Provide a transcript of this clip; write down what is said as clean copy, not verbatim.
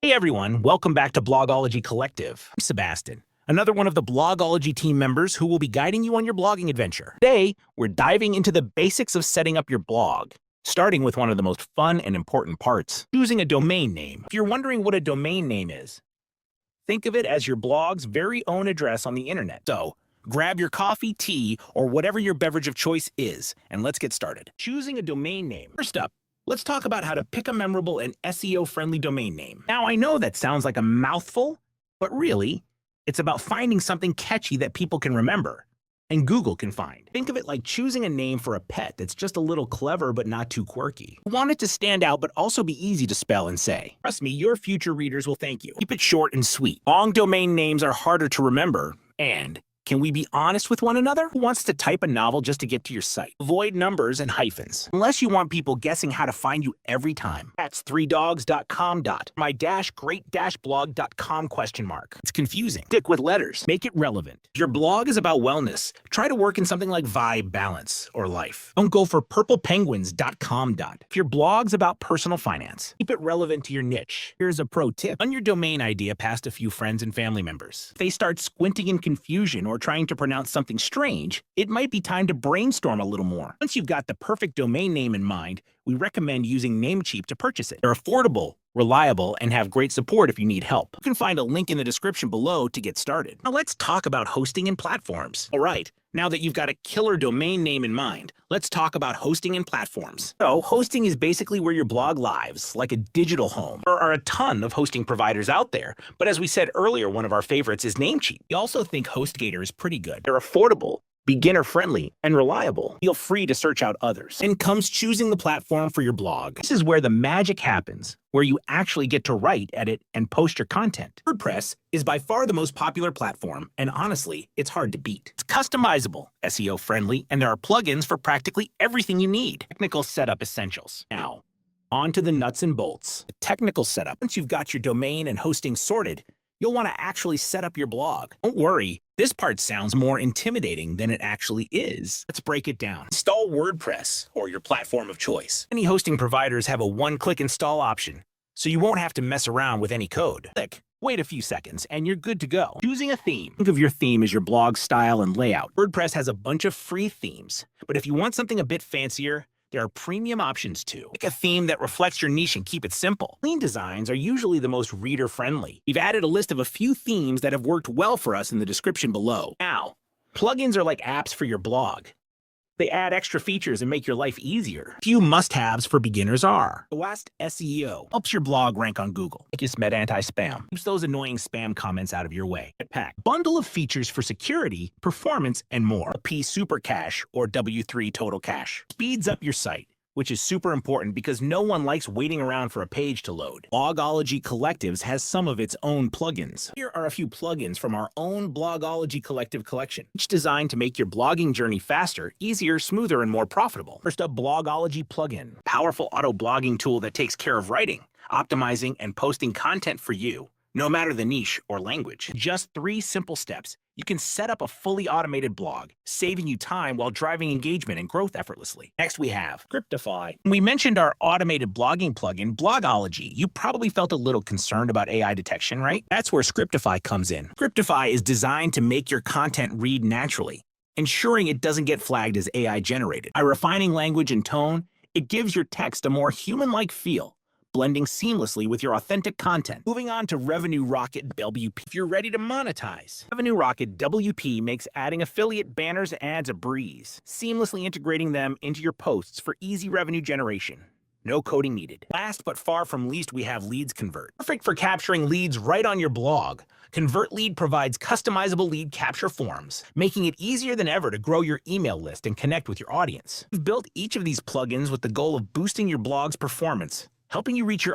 Hey everyone, welcome back to Blogology Collective. I'm Sebastian, another one of the Blogology team members who will be guiding you on your blogging adventure. Today, we're diving into the basics of setting up your blog, starting with one of the most fun and important parts, choosing a domain name. If you're wondering what a domain name is, think of it as your blog's very own address on the internet. So, grab your coffee, tea, or whatever your beverage of choice is, and let's get started. Choosing a domain name. First up, let's talk about how to pick a memorable and SEO-friendly domain name. Now, I know that sounds like a mouthful, but really, it's about finding something catchy that people can remember and Google can find. Think of it like choosing a name for a pet that's just a little clever but not too quirky. You want it to stand out but also be easy to spell and say. Trust me, your future readers will thank you. Keep it short and sweet. Long domain names are harder to remember, and can we be honest with one another? Who wants to type a novel just to get to your site? Avoid numbers and hyphens, unless you want people guessing how to find you every time. That's 3dogs.com. My-great-blog.com ? It's confusing. Stick with letters. Make it relevant. If your blog is about wellness, try to work in something like vibe, balance, or life. Don't go for purplepenguins.com. If your blog's about personal finance, keep it relevant to your niche. Here's a pro tip. Run your domain idea past a few friends and family members. If they start squinting in confusion or trying to pronounce something strange, it might be time to brainstorm a little more. Once you've got the perfect domain name in mind, we recommend using Namecheap to purchase it. They're affordable, reliable, and have great support if you need help. You can find a link in the description below to get started. Now let's talk about hosting and platforms. All right, now that you've got a killer domain name in mind, let's talk about hosting and platforms. So hosting is basically where your blog lives, like a digital home. There are a ton of hosting providers out there, but as we said earlier, one of our favorites is Namecheap. We also think HostGator is pretty good. They're affordable, beginner-friendly, and reliable. Feel free to search out others. And comes choosing the platform for your blog. This is where the magic happens, where you actually get to write, edit, and post your content. WordPress is by far the most popular platform, and honestly, it's hard to beat. It's customizable, SEO-friendly, and there are plugins for practically everything you need. Technical setup essentials. Now, on to the nuts and bolts. The technical setup. Once you've got your domain and hosting sorted, you'll want to actually set up your blog. Don't worry, this part sounds more intimidating than it actually is. Let's break it down. Install WordPress, or your platform of choice. Many hosting providers have a one-click install option, so you won't have to mess around with any code. Click, wait a few seconds, and you're good to go. Choosing a theme. Think of your theme as your blog style and layout. WordPress has a bunch of free themes, but if you want something a bit fancier, there are premium options too. Pick a theme that reflects your niche and keep it simple. Clean designs are usually the most reader-friendly. We've added a list of a few themes that have worked well for us in the description below. Now, plugins are like apps for your blog. They add extra features and make your life easier. A few must-haves for beginners are: Awast SEO helps your blog rank on Google. Akismet anti-spam keeps those annoying spam comments out of your way. Jetpack, bundle of features for security, performance, and more. P Super Cache or W3 Total Cache speeds up your site, which is super important because no one likes waiting around for a page to load. Blogology Collectives has some of its own plugins. Here are a few plugins from our own Blogology Collective collection, each designed to make your blogging journey faster, easier, smoother, and more profitable. First up, Blogology Plugin, powerful auto blogging tool that takes care of writing, optimizing, and posting content for you, no matter the niche or language. Just 3 simple steps. You can set up a fully automated blog, saving you time while driving engagement and growth effortlessly. Next, we have Scriptify. When we mentioned our automated blogging plugin, Blogology, you probably felt a little concerned about AI detection, right? That's where Scriptify comes in. Scriptify is designed to make your content read naturally, ensuring it doesn't get flagged as AI generated. By refining language and tone, it gives your text a more human-like feel, blending seamlessly with your authentic content. Moving on to Revenue Rocket WP. If you're ready to monetize, Revenue Rocket WP makes adding affiliate banners and ads a breeze, seamlessly integrating them into your posts for easy revenue generation. No coding needed. Last but far from least, we have Leads Convert. Perfect for capturing leads right on your blog. Convert Lead provides customizable lead capture forms, making it easier than ever to grow your email list and connect with your audience. We've built each of these plugins with the goal of boosting your blog's performance, helping you reach your